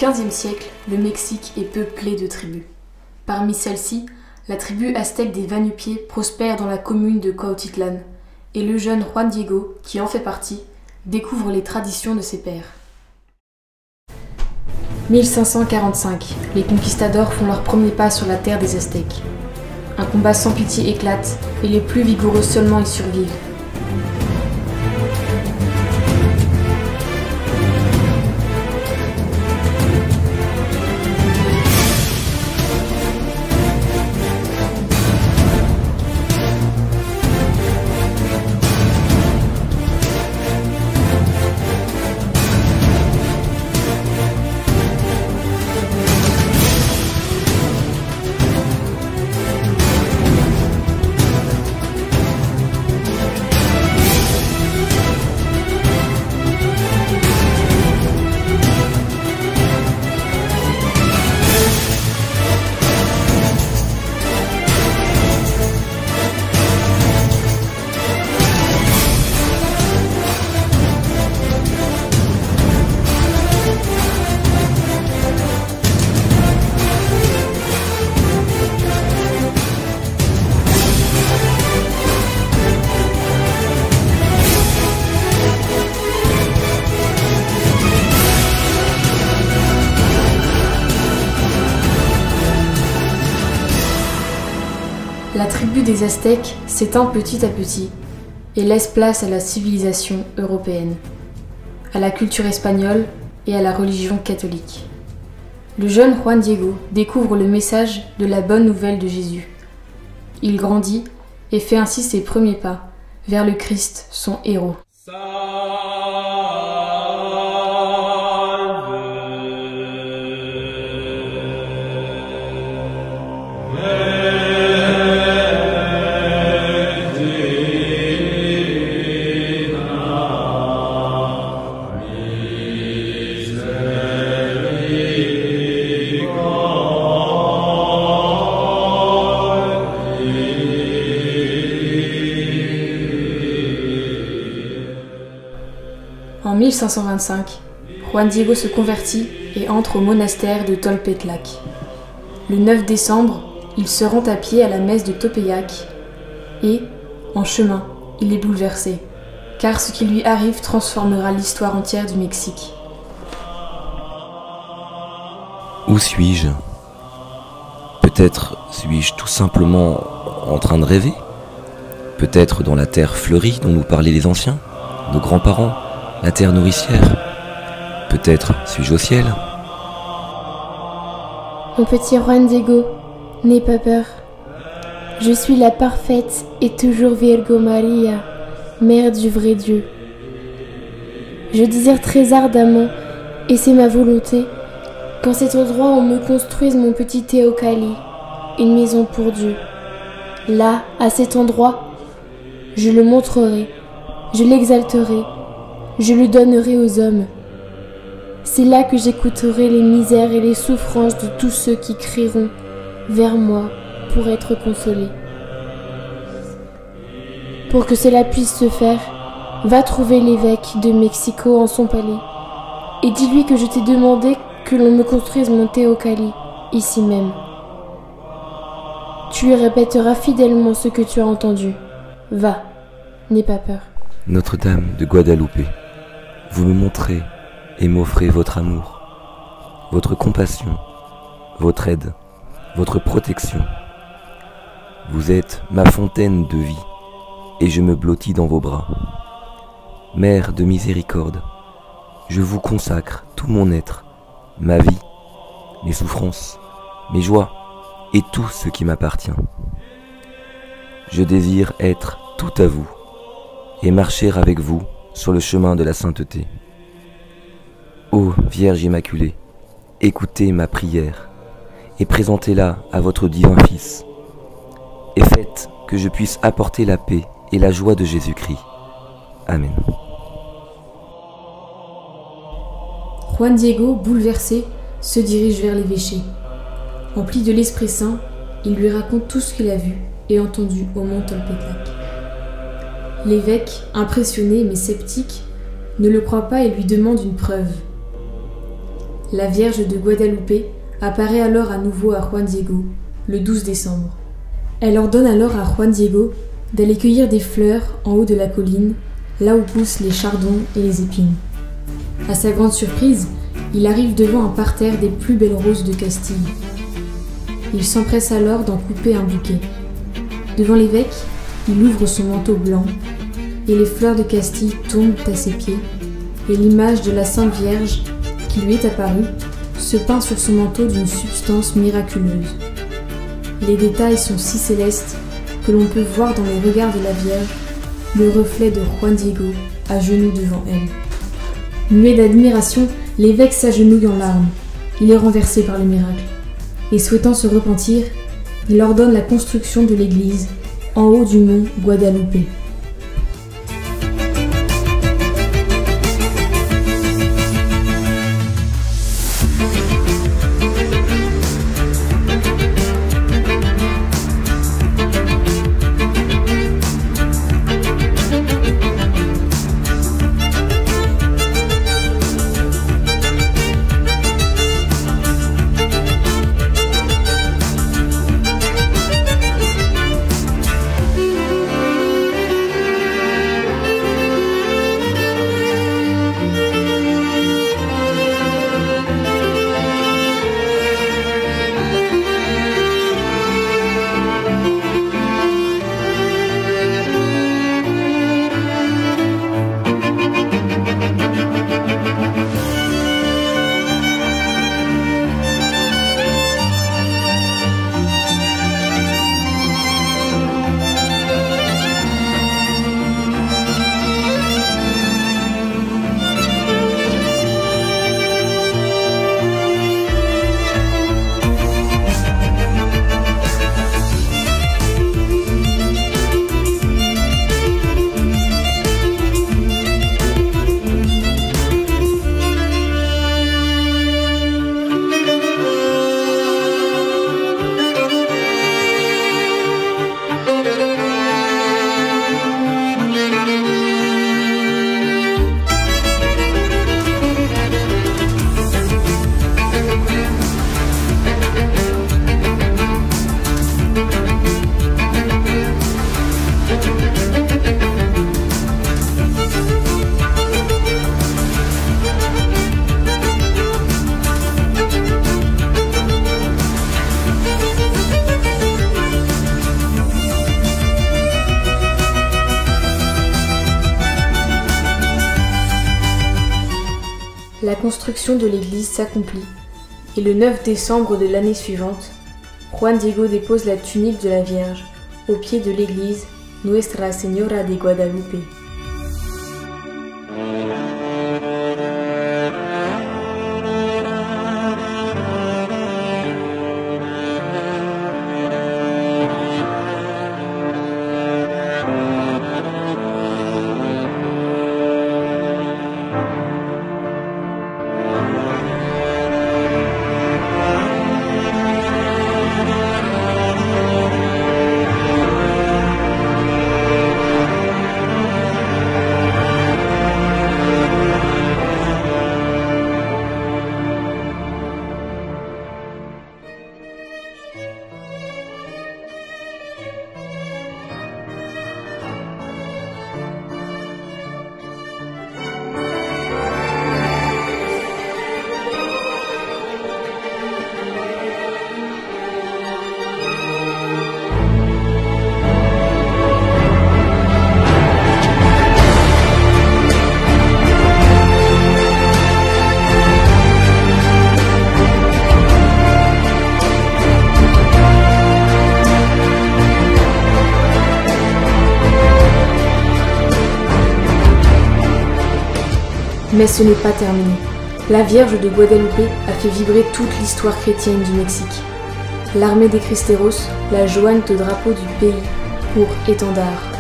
XVe siècle, le Mexique est peuplé de tribus. Parmi celles-ci, la tribu aztèque des Va-Nu-Pieds prospère dans la commune de Cuautitlán, et le jeune Juan Diego, qui en fait partie, découvre les traditions de ses pères. 1545, les conquistadors font leur premier pas sur la terre des Aztèques. Un combat sans pitié éclate, et les plus vigoureux seulement y survivent. La tribu des Aztèques s'éteint petit à petit et laisse place à la civilisation européenne, à la culture espagnole et à la religion catholique. Le jeune Juan Diego découvre le message de la bonne nouvelle de Jésus. Il grandit et fait ainsi ses premiers pas vers le Christ, son héros. En 1525, Juan Diego se convertit et entre au monastère de Tolpetlac. Le 9 décembre, il se rend à pied à la messe de Topeyac et, en chemin, il est bouleversé, car ce qui lui arrive transformera l'histoire entière du Mexique. Où suis-je? Peut-être suis-je tout simplement en train de rêver? Peut-être dans la terre fleurie dont nous parlaient les anciens, nos grands-parents, la terre nourricière. Peut-être suis-je au ciel. Mon petit Juan Diego, n'aie pas peur. Je suis la parfaite et toujours Virgo Maria, mère du vrai Dieu. Je désire très ardemment, et c'est ma volonté, qu'en cet endroit on me construise mon petit Teocalli, une maison pour Dieu. Là, à cet endroit, je le montrerai, je l'exalterai, je le donnerai aux hommes. C'est là que j'écouterai les misères et les souffrances de tous ceux qui crieront vers moi pour être consolés. Pour que cela puisse se faire, va trouver l'évêque de Mexico en son palais et dis-lui que je t'ai demandé que l'on me construise mon Teocalli ici même. Tu lui répéteras fidèlement ce que tu as entendu. Va, n'aie pas peur. Notre-Dame de Guadalupe, vous me montrez et m'offrez votre amour, votre compassion, votre aide, votre protection. Vous êtes ma fontaine de vie et je me blottis dans vos bras. Mère de miséricorde, je vous consacre tout mon être, ma vie, mes souffrances, mes joies et tout ce qui m'appartient. Je désire être tout à vous et marcher avec vous sur le chemin de la sainteté. Ô Vierge Immaculée, écoutez ma prière et présentez-la à votre divin Fils, et faites que je puisse apporter la paix et la joie de Jésus-Christ. Amen. Juan Diego, bouleversé, se dirige vers l'évêché. Empli de l'Esprit Saint, il lui raconte tout ce qu'il a vu et entendu au mont Tolpetlac. L'évêque, impressionné mais sceptique, ne le croit pas et lui demande une preuve. La Vierge de Guadalupe apparaît alors à nouveau à Juan Diego, le 12 décembre. Elle ordonne alors à Juan Diego d'aller cueillir des fleurs en haut de la colline, là où poussent les chardons et les épines. À sa grande surprise, il arrive devant un parterre des plus belles roses de Castille. Il s'empresse alors d'en couper un bouquet. Devant l'évêque, il ouvre son manteau blanc, et les fleurs de Castille tombent à ses pieds, et l'image de la Sainte Vierge qui lui est apparue se peint sur son manteau d'une substance miraculeuse. Les détails sont si célestes que l'on peut voir dans les regards de la Vierge le reflet de Juan Diego à genoux devant elle. Muet d'admiration, l'évêque s'agenouille en larmes. Il est renversé par le miracle. Et souhaitant se repentir, il ordonne la construction de l'église en haut du mont Guadalupe. La construction de l'église s'accomplit, et le 9 décembre de l'année suivante, Juan Diego dépose la tunique de la Vierge au pied de l'église Nuestra Señora de Guadalupe. Mais ce n'est pas terminé. La Vierge de Guadalupe a fait vibrer toute l'histoire chrétienne du Mexique. L'armée des Cristeros la joignent au drapeau du pays pour étendard.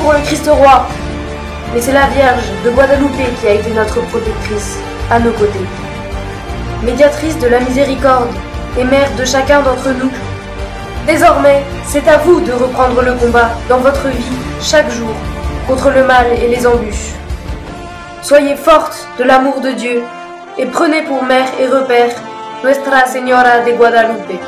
pour le Christ roi. Mais c'est la Vierge de Guadalupe qui a été notre protectrice, à nos côtés. Médiatrice de la miséricorde et mère de chacun d'entre nous. Désormais, c'est à vous de reprendre le combat dans votre vie, chaque jour, contre le mal et les embûches. Soyez forte de l'amour de Dieu et prenez pour mère et repère Nuestra Señora de Guadalupe.